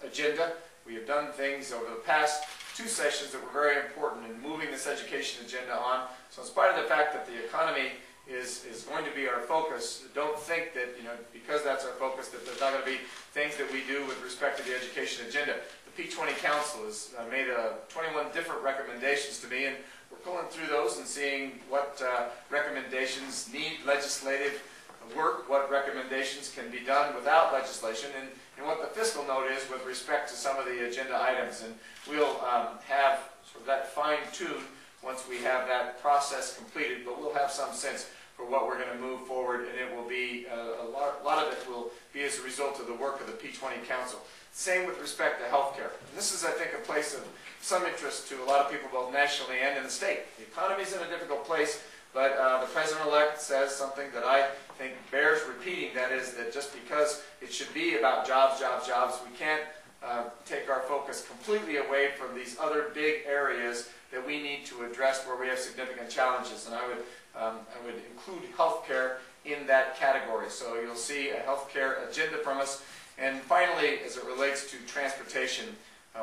agenda. We have done things over the past 2 sessions that were very important in moving this education agenda on. So in spite of the fact that the economy is going to be our focus, don't think that, because that's our focus, that there's not going to be things that we do with respect to the education agenda. The P20 Council has made 21 different recommendations to me, and we're going through those and seeing what recommendations need legislative work, what recommendations can be done without legislation, and what the fiscal note is with respect to some of the agenda items. And we'll have sort of that fine-tuned once we have that process completed, but we'll have some sense for what we're going to move forward, and it will be, a lot of it will be as a result of the work of the P20 Council. Same with respect to healthcare. And this is, I think, a place of some interest to a lot of people, both nationally and in the state. The economy's in a difficult place, but the President-elect says something that I think bears repeating, that is that just because it should be about jobs, jobs, jobs, we can't take our focus completely away from these other big areas that we need to address where we have significant challenges. And I would include healthcare in that category. So you'll see a healthcare agenda from us. And finally, as it relates to transportation,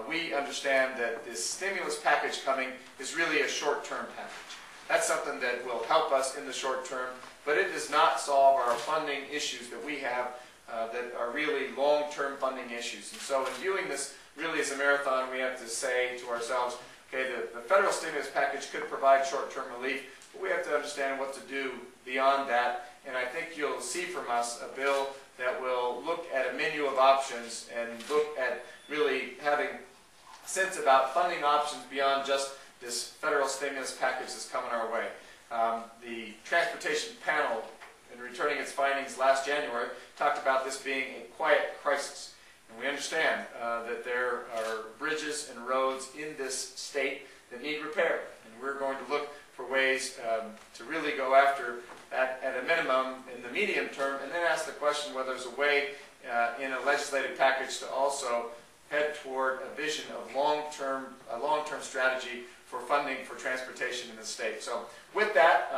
we understand that this stimulus package coming is really a short-term package. That's something that will help us in the short term, but it does not solve our funding issues that we have that are really long-term funding issues. And so in viewing this really as a marathon, we have to say to ourselves, okay, the federal stimulus package could provide short-term relief, but we have to understand what to do beyond that. And I think you'll see from us a bill that will look at a menu of options and look at really having a sense about funding options beyond just this federal stimulus package that's coming our way. The transportation panel, in returning its findings last January, talked about this being a quiet crisis. And we understand that there are bridges and roads in this state that need repair. And we're going to look for ways to really go after that at a minimum in the medium term, and then ask the question whether there's a way in a legislative package to also head toward a vision of a long-term strategy for funding for transportation in the state. So with that,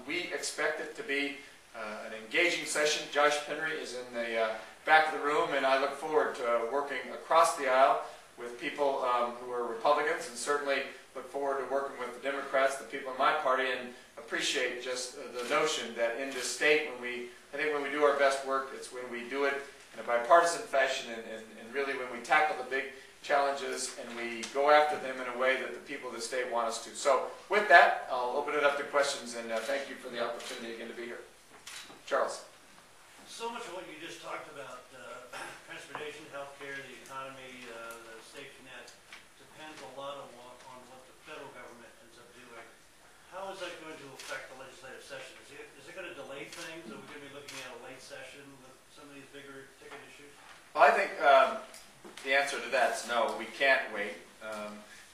we expect it to be an engaging session. Josh Penry is in the back of the room, and I look forward to working across the aisle with people who are Republicans, and certainly look forward to working with the Democrats, the people in my party, and appreciate just the notion that in this state, I think when we do our best work, it's when we do it in a bipartisan fashion, and really when we tackle the big challenges and we go after them in a way that the people of the state want us to. So with that, I'll open it up to questions, and thank you for the opportunity again to be here. Charles. So much of what you just talked about, transportation, healthcare, the economy, the safety net, depends a lot on what the federal government ends up doing. How is that going to affect the legislative session? Is it going to delay things? Are we going to be looking at a late session with some of these bigger ticket issues? Well, I think the answer to that is no, we can't wait.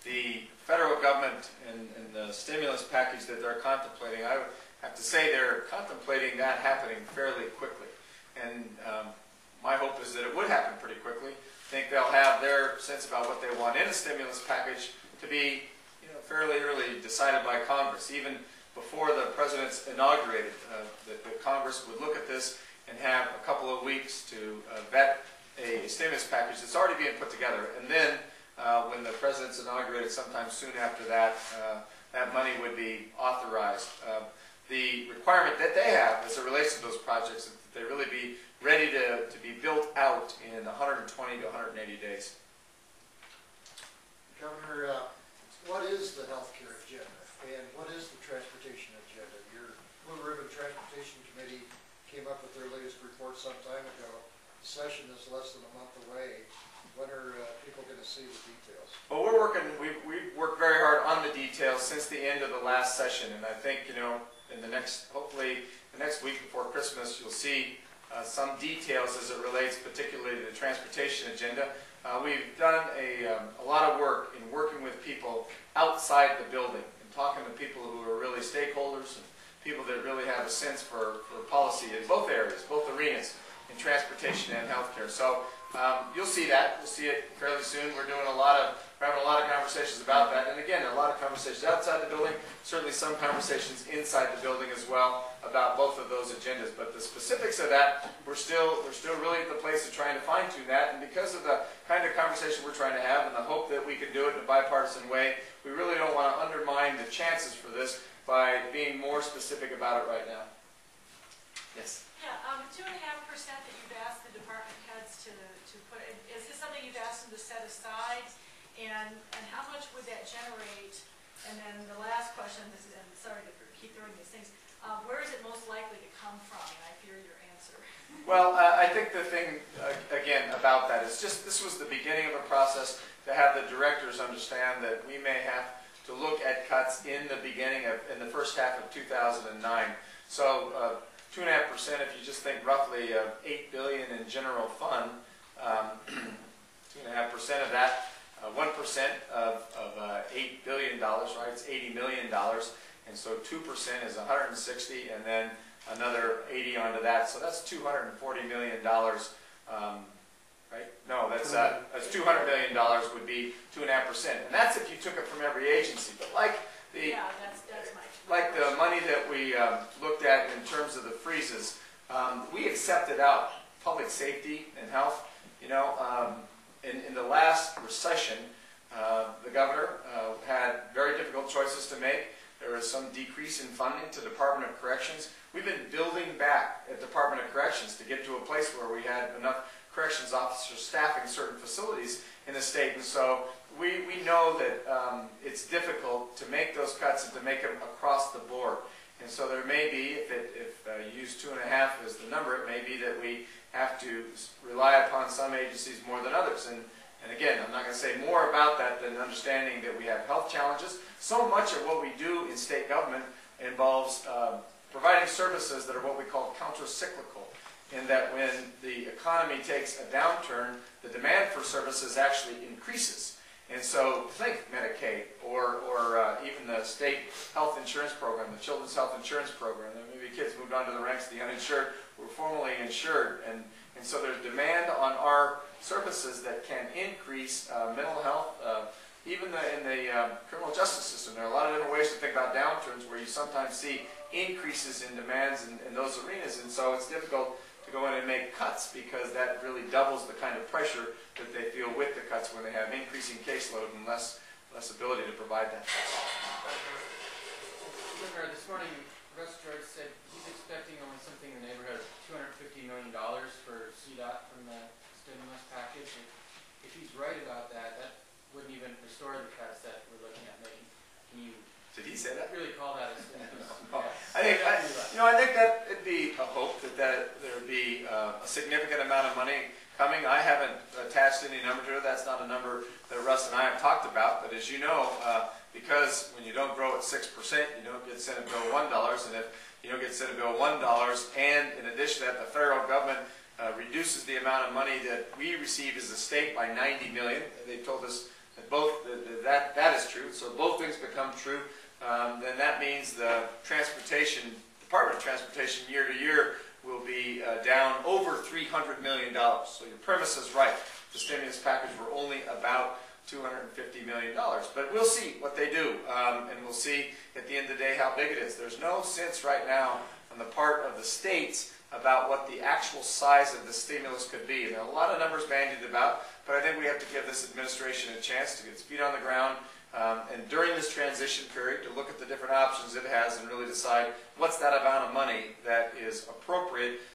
The federal government and the stimulus package that they're contemplating, I would have to say they're contemplating that happening fairly quickly. And my hope is that it would happen pretty quickly. I think they'll have their sense about what they want in a stimulus package to be fairly early decided by Congress. Even before the President's inaugurated, that Congress would look at this and have a couple of weeks to vet a stimulus package that's already being put together. And then when the President's inaugurated sometime soon after that, that money would be authorized. The requirement that they have as it relates to those projects is that they really be ready to be built out in 120 to 180 days. Governor, what is the healthcare agenda and what is the transportation agenda? Your Blue Ribbon Transportation Committee came up with their latest report some time ago. The session is less than a month away. When are people going to see the details? Well, we've worked very hard on the details since the end of the last session, and I think, in hopefully the next week before Christmas, you'll see some details as it relates particularly to the transportation agenda. We've done a lot of work in working with people outside the building and talking to people who are really stakeholders and people that really have a sense for policy in both areas, both arenas, in transportation and healthcare. So you'll see that. We'll see it fairly soon. We're having a lot of conversations about that. And again, a lot of conversations outside the building, certainly some conversations inside the building as well about both of those agendas. But the specifics of that, we're still really at the place of trying to fine-tune that. And because of the kind of conversation we're trying to have and the hope that we can do it in a bipartisan way, we really don't want to undermine the chances for this by being more specific about it right now. Yes? Yeah, 2.5% that you've asked the department heads to put, is this something you've asked them to set aside? And how much would that generate? And then the last question, and sorry to keep throwing these things, where is it most likely to come from? And I fear your answer. Well, I think the thing, again, about that is just this was the beginning of a process to have the directors understand that we may have to look at cuts in the beginning of, in the first half of 2009. So 2.5%, if you just think roughly of $8 billion in general fund, 2.5% of that, 1% of $8 billion, right? It's $80 million, and so 2% is 160, and then another 80 onto that. So that's $240 million, right? No, that's $200 million would be 2.5%, and that's if you took it from every agency. But like the Yeah, that's my like the money that we looked at in terms of the freezes, we accepted out public safety and health. You know, in the last recession, the governor had very difficult choices to make. There was some decrease in funding to Department of Corrections. We've been building back at Department of Corrections to get to a place where we had enough corrections officers staffing certain facilities in the state. And so we know that it's difficult to make those cuts and to make them across the board. And so there may be, if you use 2.5 as the number, it may be that we have to rely upon some agencies more than others. And again, I'm not going to say more about that than understanding that we have health challenges. So much of what we do in state government involves providing services that are what we call counter-cyclical, in that when the economy takes a downturn, the demand for services actually increases. And so think Medicaid or even the state health insurance program, the children's health insurance program. There may be kids moved on to the ranks of the uninsured who were formerly insured. And so there's demand on our services that can increase mental health. Even in the criminal justice system, there are a lot of different ways to think about downturns where you sometimes see increases in demands in those arenas. And so it's difficult to go in and make cuts because that really doubles the kind of pressure that they feel with the cuts when they have increasing caseload and less ability to provide that. Governor, this morning, Russ George said he's expecting only something in the neighborhood of $250 million for CDOT from the stimulus package. If he's right about that, that wouldn't even restore the cuts that we're looking at making. Can you? Did he say that? Really call that a stimulus? No. I think that it'd be a hope that there would be a significant amount of money coming. I haven't attached any number to it. That's not a number that Russ and I have talked about. But as you know, because when you don't grow at 6%, you don't get Senate Bill $1. And if you don't get Senate Bill $1, and in addition to that, the federal government reduces the amount of money that we receive as a state by $90 million. They told us that that is true. So both things become true. Then that means the Department of Transportation year to year will be down over $300 million. So your premise is right. The stimulus package were only about $250 million. But we'll see what they do, and we'll see at the end of the day how big it is. There's no sense right now on the part of the states about what the actual size of the stimulus could be. There are a lot of numbers bandied about, but I think we have to give this administration a chance to get its feet on the ground, and during this transition period to look at the different options it has and really decide what's that amount of money that is appropriate